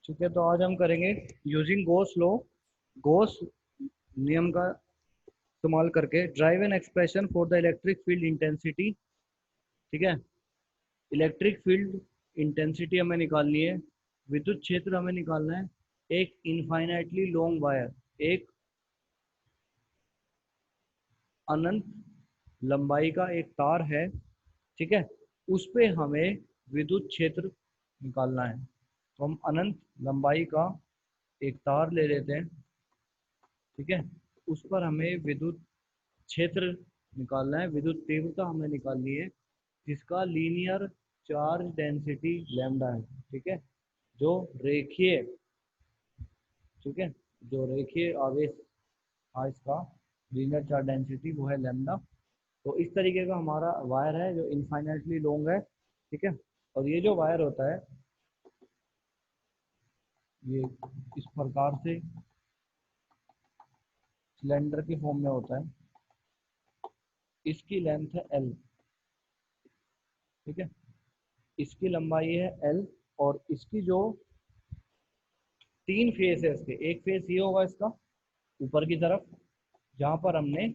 ठीक है, तो आज हम करेंगे यूजिंग गोस लॉ, गोस नियम का इस्तेमाल करके drive an expression for the electric field intensity. ठीक है, इलेक्ट्रिक फील्ड इंटेंसिटी हमें निकालनी है, विद्युत क्षेत्र हमें निकालना है। एक इनफाइनाइटली लॉन्ग वायर, एक अनंत लंबाई का एक तार है, ठीक है, उस पे हमें विद्युत क्षेत्र निकालना है। तो हम अनंत लंबाई का एक तार ले लेते हैं, ठीक है, उस पर हमें विद्युत क्षेत्र निकालना है, विद्युत तीव्रता हमें निकालनी है, जिसका लीनियर चार्ज डेंसिटी लैम्डा है। ठीक है, जो रेखीय, ठीक है, जो रेखीय आवेश इसका लीनियर चार्ज डेंसिटी वो है लैम्डा। तो इस तरीके का हमारा वायर है जो इनफाइनाइटली लॉन्ग है। ठीक है, और ये जो वायर होता है ये इस प्रकार से सिलेंडर के फॉर्म में होता है। इसकी लेंथ है L, ठीक है, इसकी लंबाई है L, और इसकी जो तीन फेस है इसके, एक फेस ये होगा इसका ऊपर की तरफ जहां पर हमने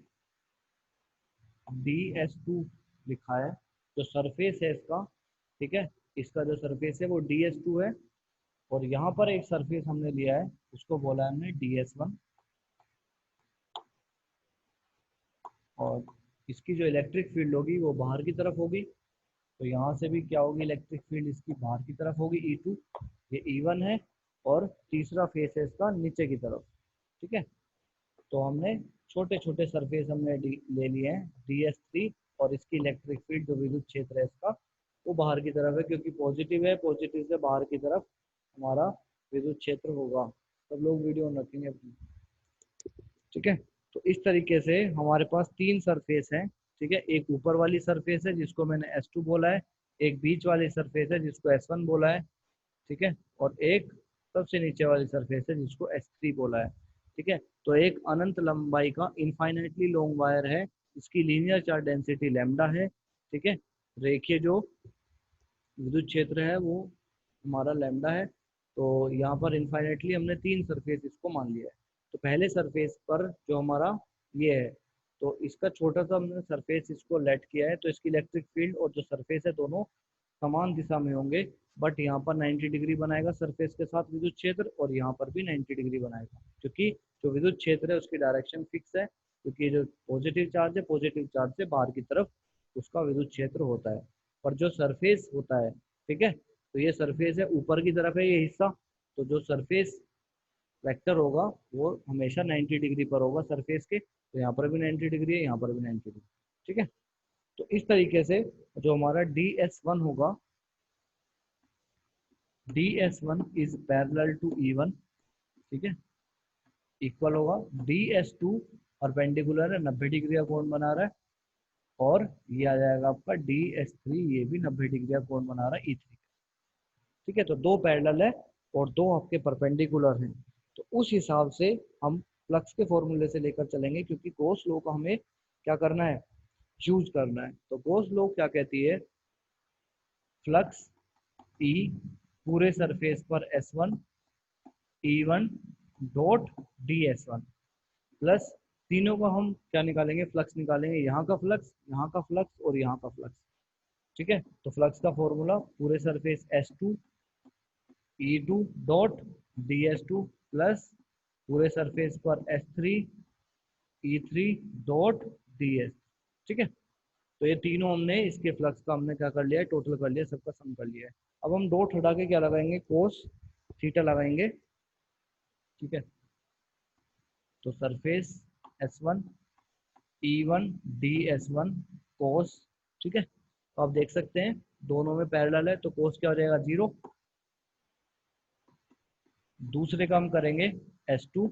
DS2 लिखा है, जो सरफेस है इसका, ठीक है, इसका जो सरफेस है वो DS2 है, और यहाँ पर एक सरफेस हमने लिया है उसको बोला है हमने DS1। और इसकी जो इलेक्ट्रिक फील्ड होगी वो बाहर की तरफ होगी, तो यहाँ से भी क्या होगी, इलेक्ट्रिक फील्ड इसकी बाहर की तरफ होगी E2, ये E1 है, और तीसरा फेस है इसका नीचे की तरफ। ठीक है, तो हमने छोटे छोटे सरफेस हमने ले लिए हैं DS3, और इसकी इलेक्ट्रिक फील्ड जो विद्युत क्षेत्र है इसका वो बाहर की तरफ है, क्योंकि पॉजिटिव है, पॉजिटिव से बाहर की तरफ हमारा विद्युत क्षेत्र होगा। सब लोग वीडियो रखेंगे अपनी। ठीक है, तो इस तरीके से हमारे पास तीन सरफेस हैं। ठीक है, एक ऊपर वाली सरफेस है जिसको मैंने S2 बोला है, एक बीच वाली सरफेस है जिसको S1 बोला है, ठीक है, और एक सबसे नीचे वाली सरफेस है जिसको S3 बोला है। ठीक है, तो एक अनंत लंबाई का इनफाइनाइटली लॉन्ग वायर है, इसकी लीनियर चार्ज डेंसिटी लैम्डा है। ठीक है, रेखीय जो विद्युत क्षेत्र है वो हमारा लैम्डा है। तो यहाँ पर इनफाइनाइटली हमने तीन सरफेस इसको मान लिया है। तो पहले सरफेस पर जो हमारा ये है, तो इसका छोटा सा हमने सरफेस इसको लेट किया है, तो इसकी इलेक्ट्रिक फील्ड और जो सरफेस है दोनों समान दिशा में होंगे, बट यहाँ पर 90 डिग्री बनाएगा सरफेस के साथ विद्युत क्षेत्र, और यहाँ पर भी 90 डिग्री बनाएगा, क्योंकि जो विद्युत क्षेत्र है उसकी डायरेक्शन फिक्स है, क्योंकि जो पॉजिटिव चार्ज है पॉजिटिव चार्ज से बाहर की तरफ उसका विद्युत क्षेत्र होता है। और जो सरफेस होता है, ठीक है, तो ये सरफेस है ऊपर की तरफ है ये हिस्सा, तो जो सरफेस वेक्टर होगा वो हमेशा 90 डिग्री पर होगा सरफेस के, तो यहाँ पर भी 90 डिग्री है, यहाँ पर भी 90 डिग्री। ठीक है, तो इस तरीके से जो हमारा DS1 होगा, DS1 is parallel to E1, ठीक है, इक्वल होगा DS2 परपेंडिकुलर है, 90 डिग्री का कोण बना रहा है, और ये आ जाएगा आपका DS3, ये भी 90 डिग्री का कोण बना रहा है E3। ठीक है, तो दो पैरेलल है और दो आपके परपेंडिकुलर हैं, तो उस हिसाब से हम फ्लक्स के फॉर्मूले से लेकर चलेंगे, क्योंकि गॉस लॉ का हमें क्या करना है, यूज करना है। तो गॉस लॉ क्या कहती है, फ्लक्स E पूरे सरफेस पर S1 E1 dot DS1 plus, तीनों को हम क्या निकालेंगे, फ्लक्स निकालेंगे, यहाँ का फ्लक्स, यहाँ का फ्लक्स और यहाँ का फ्लक्स। ठीक है, तो फ्लक्स का फॉर्मूला पूरे surface S2 E2 dot DS2 plus पूरे सरफेस पर S3 E3 डॉट DS। ठीक है, तो ये तीनों हमने इसके फ्लक्स का हमने क्या कर लिया है, टोटल कर लिया, सबका सम कर लिया है। अब हम डॉट हटा के क्या लगाएंगे, कोस थीटा लगाएंगे। ठीक है, तो सरफेस S1 E1 DS1 कोस, ठीक है, तो आप देख सकते हैं दोनों में पैरेलल है, तो कोस क्या हो जाएगा, 0। दूसरे का हम करेंगे S2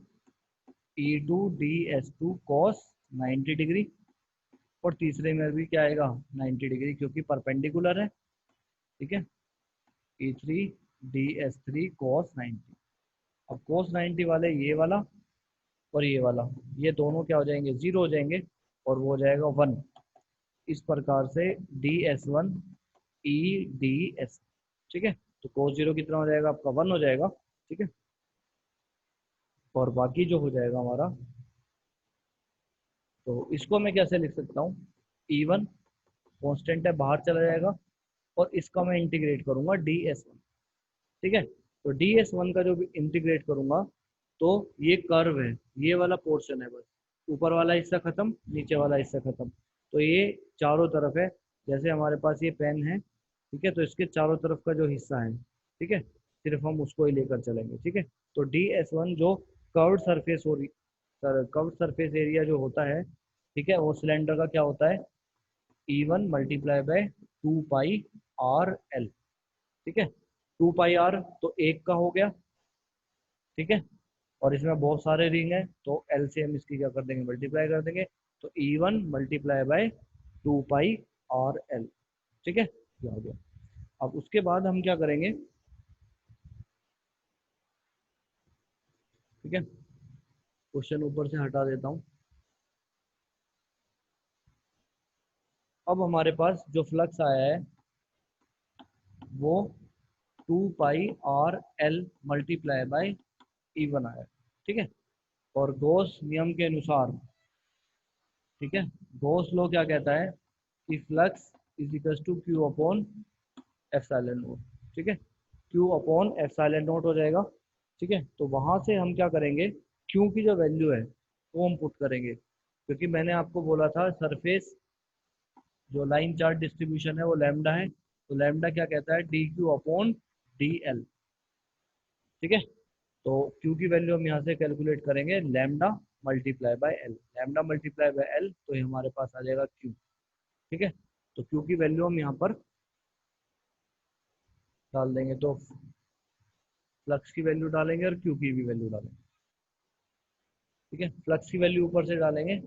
E2 DS2 cos 90 degree, और तीसरे में भी क्या आएगा, 90 डिग्री, क्योंकि परपेंडिकुलर है। ठीक है, E3 DS3 cos 90। अब cos 90 वाले ये वाला और ये वाला, ये दोनों क्या हो जाएंगे, 0 हो जाएंगे, और वो हो जाएगा 1। इस प्रकार से DS1 EDS। ठीक है, तो cos 0 कितना हो जाएगा आपका, 1 हो जाएगा। ठीक है। और बाकी जो हो जाएगा हमारा, तो इसको मैं कैसे लिख सकता हूँ, E1 कांस्टेंट है, बाहर चला जाएगा, और इसका मैं इंटीग्रेट करूंगा ds1। ठीक है, तो ds1 का जो भी इंटीग्रेट करूंगा, तो ये कर्व है, ये वाला पोर्शन है बस, ऊपर वाला हिस्सा खत्म, नीचे वाला हिस्सा खत्म। तो ये चारों तरफ है, जैसे हमारे पास ये पेन है, ठीक है, तो इसके चारों तरफ का जो हिस्सा है, ठीक है, सिर्फ हम उसको ही लेकर चलेंगे। ठीक है, तो ds1 जो कर्व्ड सरफेस हो रही, कर्व्ड सरफेस एरिया जो होता है, ठीक है, वो सिलेंडर का क्या होता है, E1 multiply by 2πr l। ठीक है, 2πr तो एक का हो गया, ठीक है, और इसमें बहुत सारे रिंग है, तो एल से हम इसकी क्या कर देंगे, मल्टीप्लाई कर देंगे, तो E1 multiply by 2πr l। ठीक है, ये हो गया। अब उसके बाद हम क्या करेंगे, ठीक है, क्वेश्चन ऊपर से हटा देता हूँ। अब हमारे पास जो फ्लक्स आया है वो 2πr l multiply by E1 आया है। ठीक है, और गॉस नियम के अनुसार, ठीक है, गॉस लॉ क्या कहता है कि flux is equal to Q upon epsilon naught. ठीक है, क्यू अपॉन एप्सिलॉन नोट हो जाएगा। ठीक है, तो वहां से हम क्या करेंगे, क्यू की जो वैल्यू है वो हम पुट करेंगे, क्योंकि मैंने आपको बोला था सरफेस जो लाइन चार्ज डिस्ट्रीब्यूशन है वो लैम्डा है, तो लैम्डा क्या कहता है, D Q upon D L. ठीक है, तो क्यू की वैल्यू हम यहाँ से कैलकुलेट करेंगे, lambda multiply by L, lambda multiply by L, तो ये हमारे पास आ जाएगा क्यू। ठीक है, तो क्यू की वैल्यू हम यहाँ पर डाल देंगे, तो फ्लक्स की वैल्यू डालेंगे और क्यू की भी वैल्यू डालेंगे। ठीक है, फ्लक्स की वैल्यू ऊपर से डालेंगे,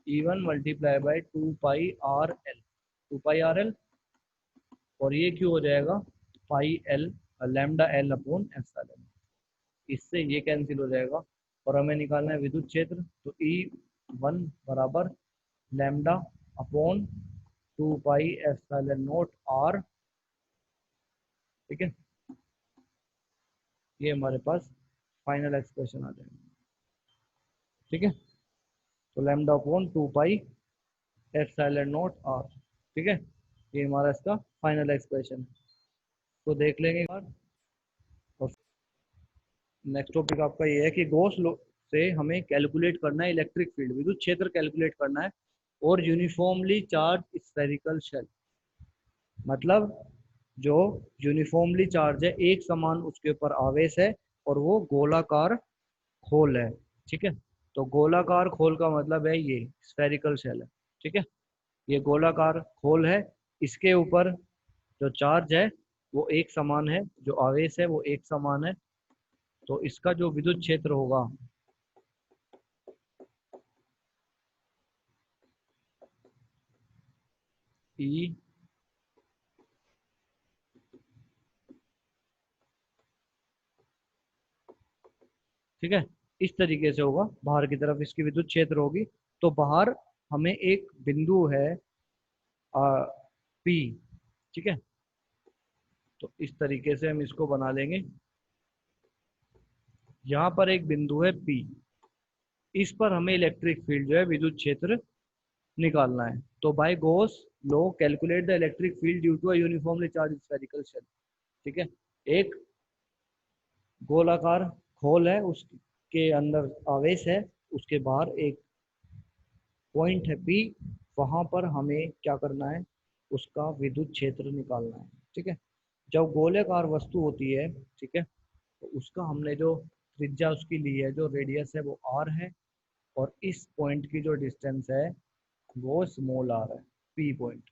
E1 multiply by 2πr l, 2πr l, और ये क्यू हो जाएगा pi L, lambda L upon epsilon. इससे ये कैंसिल हो जाएगा, और हमें निकालना है विद्युत क्षेत्र, तो E1 बराबर लैम्डा अपॉन 2π ε0r। ठीक है, ये हमारे पास फाइनल एक्सप्रेशन आ जाएगा। ठीक है, तो लैम्डा अपॉन 2π ε0r। ठीक है, ये हमारा इसका फाइनल एक्सप्रेशन है, तो देख लेंगे एक बार। और नेक्स्ट टॉपिक आपका ये है कि गॉस लॉ से हमें कैलकुलेट करना है इलेक्ट्रिक फील्ड, विद्युत क्षेत्र कैलकुलेट करना है, और यूनिफॉर्मली चार्ज स्फेरिकल शेल, मतलब जो यूनिफॉर्मली चार्ज है, एक समान उसके ऊपर आवेश है, और वो गोलाकार खोल है। ठीक है, तो गोलाकार खोल का मतलब है ये स्फेरिकल शेल है। ठीक है, ये गोलाकार खोल है, इसके ऊपर जो चार्ज है वो एक समान है, जो आवेश है वो एक समान है, तो इसका जो विद्युत क्षेत्र होगा, ई, ठीक है, इस तरीके से होगा, बाहर की तरफ इसकी विद्युत क्षेत्र होगी। तो बाहर हमें एक बिंदु है पी, ठीक है, तो इस तरीके से हम इसको बना लेंगे, यहाँ पर एक बिंदु है पी, इस पर हमें इलेक्ट्रिक फील्ड जो है विद्युत क्षेत्र निकालना है। तो by Gauss law calculate the electric field due to a uniformly charge spherical shell. ठीक है, एक गोलाकार खोल है, उसके अंदर आवेश है, उसके बाहर एक पॉइंट है पी, वहां पर हमें क्या करना है, उसका विद्युत क्षेत्र निकालना है। ठीक है, जब गोलाकार वस्तु होती है, ठीक है, तो उसका हमने जो त्रिज्या उसकी ली है, जो रेडियस है वो r है, और इस पॉइंट की जो डिस्टेंस है वो स्मॉल r है, पी पॉइंट।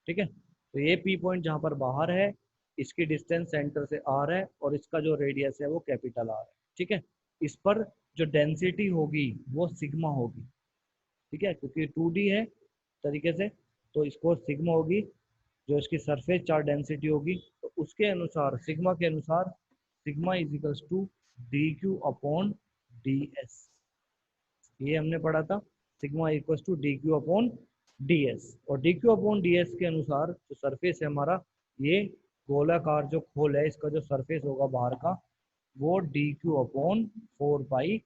ठीक है, तो ये पी पॉइंट जहाँ पर बाहर है, इसकी डिस्टेंस सेंटर से r है, और इसका जो रेडियस है वो कैपिटल R है। ठीक है, इस पर जो डेंसिटी होगी वो सिग्मा होगी। ठीक है, क्योंकि 2D है तरीके से, तो इसको सिग्मा होगी, जो इसकी सरफेस चार्ज डेंसिटी होगी, तो उसके अनुसार सिग्मा के अनुसार sigma is equals to D Q upon D S, ये हमने पढ़ा था, sigma equals to D Q upon D S, और D Q upon D S के अनुसार जो सरफेस है हमारा, ये गोलाकार जो खोल है, इसका जो सरफेस होगा बाहर का, वो D Q upon 4 pi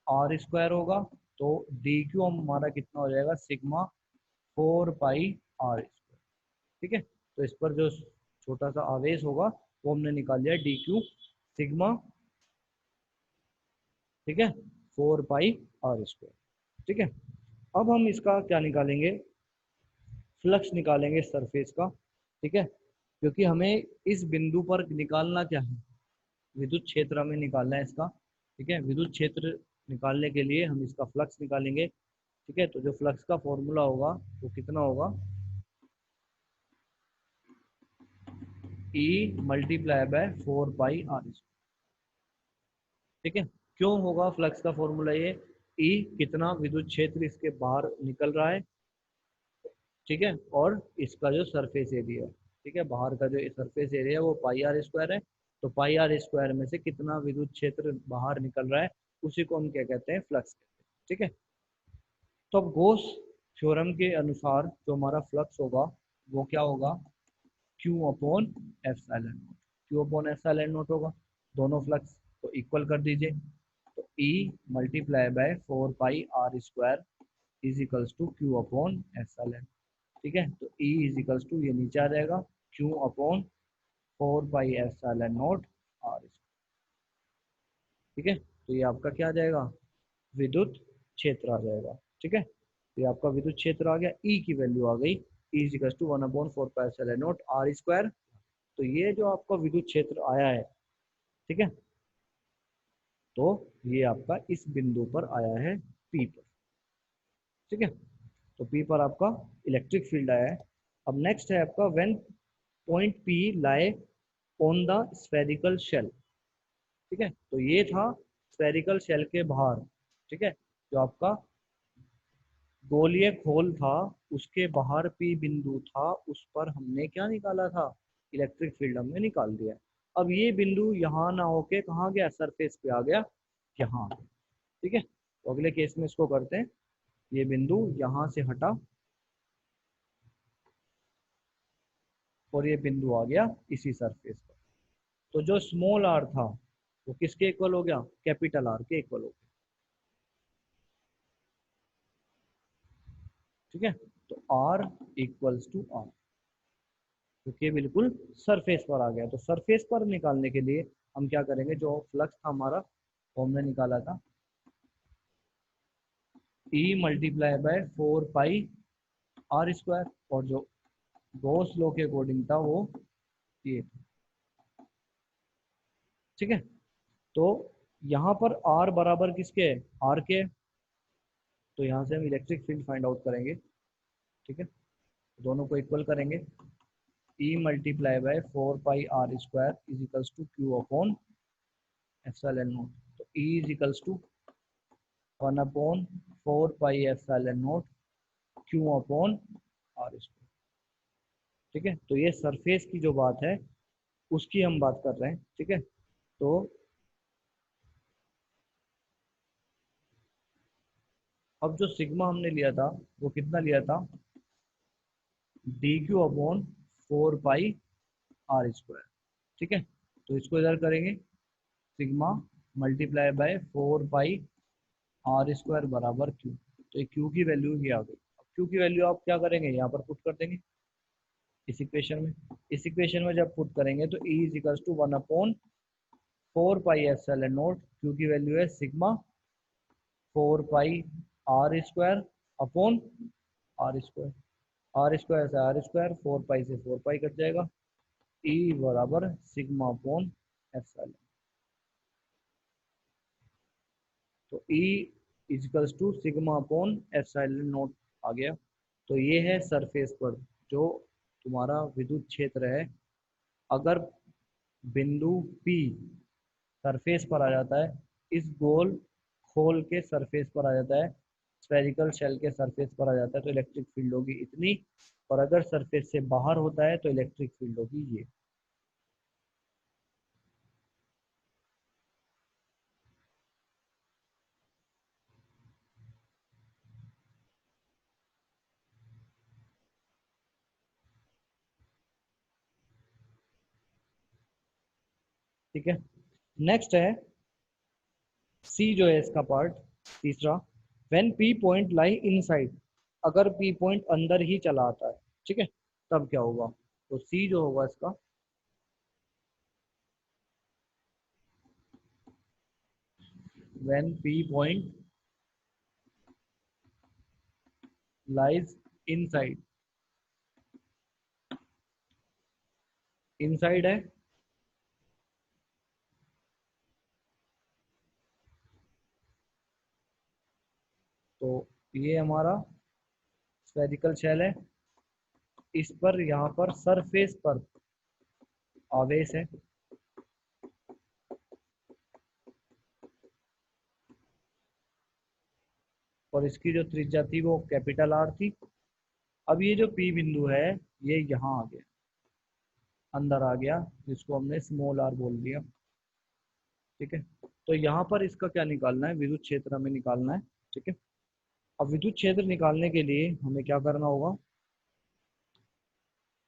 r² होगा। तो डी क्यू हमारा कितना हो जाएगा, सिग्मा 4 पाई r²। ठीक है, तो इस पर जो छोटा सा आवेश होगा वो हमने निकाल लिया डी क्यू सिग्मा, ठीक है, 4 पाई r²। ठीक है, अब हम इसका क्या निकालेंगे, फ्लक्स निकालेंगे सरफेस का। ठीक है, क्योंकि हमें इस बिंदु पर निकालना क्या है, विद्युत क्षेत्र हमें निकालना है इसका। ठीक है, विद्युत क्षेत्र निकालने के लिए हम इसका फ्लक्स निकालेंगे। ठीक है, तो जो फ्लक्स का फॉर्मूला होगा वो कितना होगा, E×4 पाई r²। ठीक है, क्यों होगा फ्लक्स का फॉर्मूला ये, E कितना विद्युत क्षेत्र इसके बाहर निकल रहा है, ठीक है, और इसका जो सरफेस एरिया है, ठीक है, बाहर का जो सरफेस एरिया है वो पाई r² है। तो पाई r² में से कितना विद्युत क्षेत्र बाहर निकल रहा है, उसी को हम क्या कहते हैं, फ्लक्स कहते हैं। ठीक है, तो अब गोस थ्योरम के अनुसार जो हमारा फ्लक्स होगा वो क्या होगा, Q/ε0। Q/ε0 होगा, दोनों फ्लक्स को इक्वल कर दीजिए। तो E×4 pi r² is equals to Q/ε। ठीक है, तो E इज इक्वल्स टू ये नीचे आ जाएगा, Q/4 पाई ε0 r²। ठीक है, तो ये आपका क्या आ जाएगा, विद्युत क्षेत्र आ जाएगा। ठीक है, तो ये आपका विद्युत क्षेत्र आ गया, ई की वैल्यू आ गई, E is equals to 1/4 pi ε0 r²। तो ये जो आपका विद्युत क्षेत्र आया है, ठीक है, तो ये आपका इस बिंदु पर आया है, पी पर। ठीक है, तो पी पर आपका इलेक्ट्रिक फील्ड आया है। अब नेक्स्ट है आपका when point P lie on the spherical shell. ठीक है, तो ये था स्फेरिकल शेल के बाहर। ठीक है, जो आपका गोलीय खोल था उसके बाहर पी बिंदु था, उस पर हमने क्या निकाला था, इलेक्ट्रिक फील्ड हमने निकाल दिया। अब ये बिंदु यहाँ ना होके कहाँ गया, सरफेस पे आ गया, यहाँ। ठीक है, तो अगले केस में इसको करते हैं, ये बिंदु यहाँ से हटा और ये बिंदु आ गया इसी सरफेस पर। तो जो स्मॉल आर था वो किसके इक्वल हो गया, कैपिटल आर के इक्वल हो गया। ठीक है, तो आर इक्वल्स टू आर, क्योंकि बिल्कुल सरफेस पर आ गया। तो सरफेस पर निकालने के लिए हम क्या करेंगे, जो फ्लक्स था हमारा वो हमने निकाला था E×4 पाई r², और जो गॉस लॉ के अकॉर्डिंग था वो ये था। ठीक है, तो यहाँ पर r बराबर किसके है, r के है। तो यहाँ से हम इलेक्ट्रिक फील्ड फाइंड आउट करेंगे। ठीक है, दोनों को इक्वल करेंगे, E×4 pi r² is equals to Q/ε0। तो E is equals to 1/4 pi ε0 Q/r²। ठीक है, तो ये सरफेस की जो बात है उसकी हम बात कर रहे हैं। ठीक है, तो अब जो सिग्मा हमने लिया था वो कितना लिया था, DQ/4 पाई r²। ठीक है, तो इसको इधर करेंगे, सिग्मा ×4 पाई r² बराबर क्यू। तो ये क्यू की वैल्यू ही आ गई। अब क्यू की वैल्यू आप क्या करेंगे, यहाँ पर पुट कर देंगे इस इक्वेशन में। इस इक्वेशन में जब पुट करेंगे तो E is equals to 1/4 pi ε0, Q की वैल्यू है sigma 4 pi r² upon r²। r² से r², 4 पाई से 4 पाई कट जाएगा, E बराबर सिग्मा अपॉन एप्सिलॉन। तो E equals to sigma upon epsilon naught आ गया। तो ये है सरफेस पर जो तुम्हारा विद्युत क्षेत्र है। अगर बिंदु P सरफेस पर आ जाता है, इस गोल खोल के सरफेस पर आ जाता है, स्फेरिकल शेल के सरफेस पर आ जाता है, तो इलेक्ट्रिक फील्ड होगी इतनी। और अगर सरफेस से बाहर होता है तो इलेक्ट्रिक फील्ड होगी ये। ठीक है, नेक्स्ट है सी जो है इसका पार्ट तीसरा, when P point lie inside, अगर पी पॉइंट अंदर ही चला आता है, ठीक है, तब क्या होगा। तो सी जो होगा इसका, when P point lies inside, inside है तो ये हमारा स्फेरिकल शेल है, इस पर यहाँ पर सरफेस पर आवेश है, और इसकी जो त्रिज्या थी वो कैपिटल आर थी। अब ये जो पी बिंदु है ये यहाँ आ गया, अंदर आ गया, जिसको हमने स्मॉल आर बोल दिया, ठीक है। तो यहाँ पर इसका क्या निकालना है, विद्युत क्षेत्र हमें निकालना है, ठीक है। अब विद्युत क्षेत्र निकालने के लिए हमें क्या करना होगा,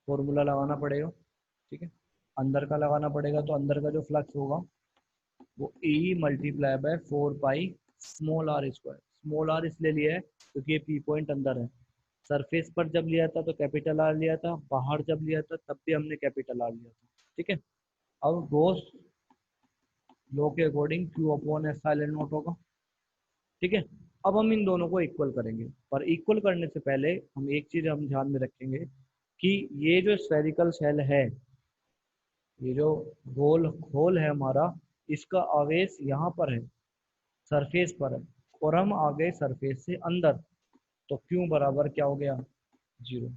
फॉर्मूला लगाना पड़ेगा, ठीक है। अंदर का लगाना पड़ेगा, तो अंदर का जो फ्लक्स होगा वो E multiply by 4 pi small R square. Small R इसलिए लिया है क्योंकि ये पी पॉइंट अंदर है, सरफेस पर जब लिया था तो कैपिटल आर लिया था, बाहर जब लिया था तब भी हमने कैपिटल आर लिया था, ठीक है। अब गॉस लॉ के according Q upon epsilon not होगा, ठीक है। अब हम इन दोनों को इक्वल करेंगे, पर इक्वल करने से पहले हम एक चीज हम ध्यान में रखेंगे कि ये जो स्फेरिकल शेल है, ये जो गोल होल है हमारा, इसका आवेश यहाँ पर है, सरफेस पर है, और हम आ गए सरफेस से अंदर, तो क्यों बराबर क्या हो गया, 0।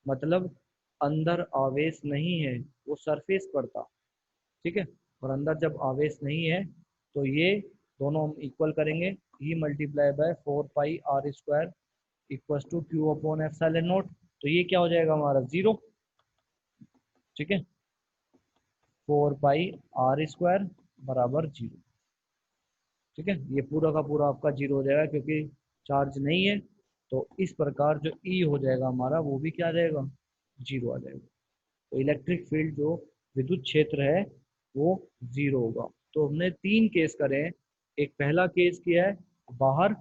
मतलब अंदर आवेश नहीं है, वो सरफेस पर था, ठीक है। और अंदर जब आवेश नहीं है तो ये दोनों हम इक्वल करेंगे, E multiply by 4 pi R square equal to Q upon epsilon naught, तो ये क्या हो जाएगा हमारा 0, ठीक है। 4 पाई आर स्क्वायर बराबर 0, ठीक है। ये पूरा का पूरा आपका 0 हो जाएगा क्योंकि चार्ज नहीं है, तो इस प्रकार जो ई हो जाएगा हमारा वो भी क्या आ जाएगा, 0 आ जाएगा। तो इलेक्ट्रिक फील्ड जो विद्युत क्षेत्र है वो 0 होगा। तो हमने 3 केस करे हैं, एक पहला केस किया है बाहर,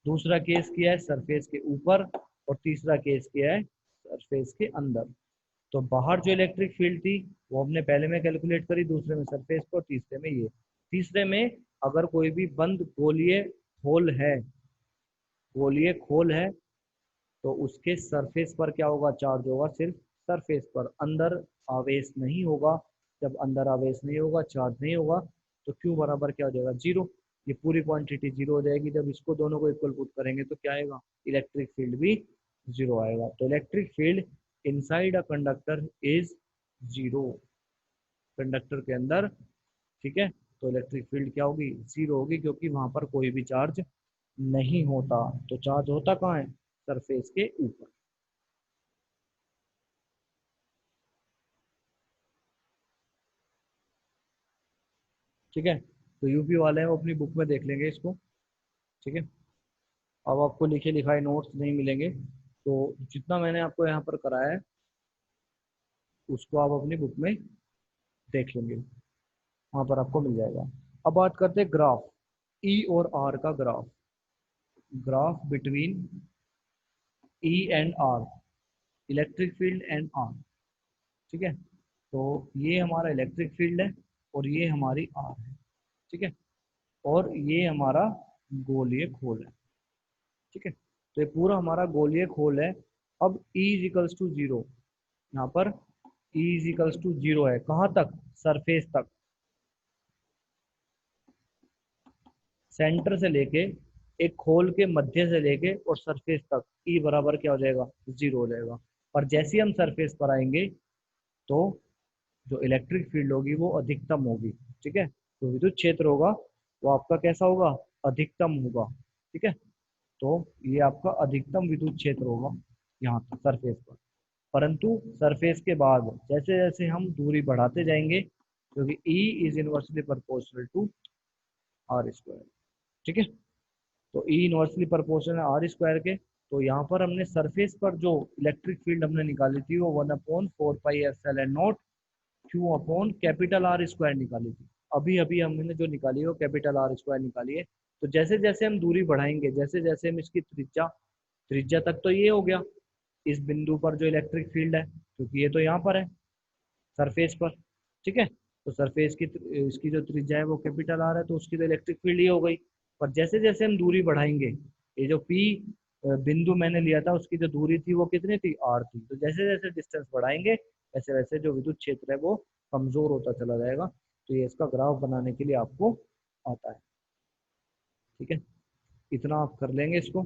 दूसरा केस किया है सरफेस के ऊपर, और तीसरा केस किया है सरफेस के अंदर। तो बाहर जो इलेक्ट्रिक फील्ड थी वो हमने पहले में कैलकुलेट करी, दूसरे में सरफेस पर, तीसरे में ये। तीसरे में अगर कोई भी बंद गोलीय होल है, गोलीय खोल है, तो उसके सरफेस पर क्या होगा, चार्ज होगा सिर्फ सरफेस पर, अंदर आवेश नहीं होगा। जब अंदर आवेश नहीं होगा, चार्ज नहीं होगा, तो क्यू बराबर क्या हो जाएगा, 0। ये पूरी क्वांटिटी 0 हो जाएगी। जब इसको दोनों को इक्वल पुट करेंगे तो क्या आएगा, इलेक्ट्रिक फील्ड भी 0 आएगा। तो electric field inside a conductor is 0, conductor के अंदर, ठीक है। तो इलेक्ट्रिक फील्ड क्या होगी, 0 होगी, क्योंकि वहां पर कोई भी चार्ज नहीं होता। तो चार्ज होता कहाँ है, सरफेस के ऊपर। ठीक है, तो यूपी वाले हैं वो अपनी बुक में देख लेंगे इसको, ठीक है। अब आपको लिखे लिखाए नोट्स नहीं मिलेंगे, तो जितना मैंने आपको यहाँ पर कराया है उसको आप अपनी बुक में देख लेंगे, वहाँ पर आपको मिल जाएगा। अब बात करते हैं ग्राफ, ई और आर का graph, graph between E and R, electric field and R, ठीक है। तो ये हमारा इलेक्ट्रिक फील्ड है और ये हमारी आर है, ठीक है। और ये हमारा गोलीय खोल है, ठीक है। तो ये पूरा हमारा गोलीय खोल है। अब E इजिकल्स टू 0, यहाँ पर E इजिकल्स टू 0 है, कहाँ तक, सरफेस तक, सेंटर से लेके एक खोल के मध्य से लेके और सरफेस तक E बराबर क्या हो जाएगा, 0 हो जाएगा। और जैसे ही हम सरफेस पर आएंगे तो जो इलेक्ट्रिक फील्ड होगी वो अधिकतम होगी, ठीक है। तो विद्युत क्षेत्र होगा वो आपका कैसा होगा, अधिकतम होगा, ठीक है। तो ये आपका अधिकतम विद्युत क्षेत्र होगा यहाँ पर सरफेस पर। परंतु सरफेस के बाद जैसे जैसे हम दूरी बढ़ाते जाएंगे, क्योंकि E is inversely proportional to R square, ठीक है। तो E इनवर्सली प्रोपोर्शनल है आर स्क्वायर के। तो यहाँ पर हमने सरफेस पर जो इलेक्ट्रिक फील्ड हमने निकाली थी वो 1/4 pi epsilon not Q upon capital R square निकाली थी। अभी अभी हमने जो निकाली है वो कैपिटल आर स्क्वायर निकाली है। तो जैसे जैसे हम दूरी बढ़ाएंगे, जैसे जैसे हम इसकी त्रिज्या त्रिज्या तक तो ये हो गया इस बिंदु पर जो इलेक्ट्रिक फील्ड है, क्योंकि ये तो यहाँ पर है सरफेस पर, ठीक है। तो सरफेस की इसकी जो त्रिज्या है वो कैपिटल आर है, तो उसकी तो इलेक्ट्रिक फील्ड ही हो गई। पर जैसे जैसे हम दूरी बढ़ाएंगे, ये जो पी बिंदु मैंने लिया था उसकी जो दूरी थी वो कितनी थी, आर थी। तो जैसे जैसे डिस्टेंस बढ़ाएंगे वैसे वैसे जो विद्युत क्षेत्र है वो कमजोर होता चला जाएगा। तो ये इसका ग्राफ बनाने के लिए आपको आता है, ठीक है। इतना आप कर लेंगे इसको।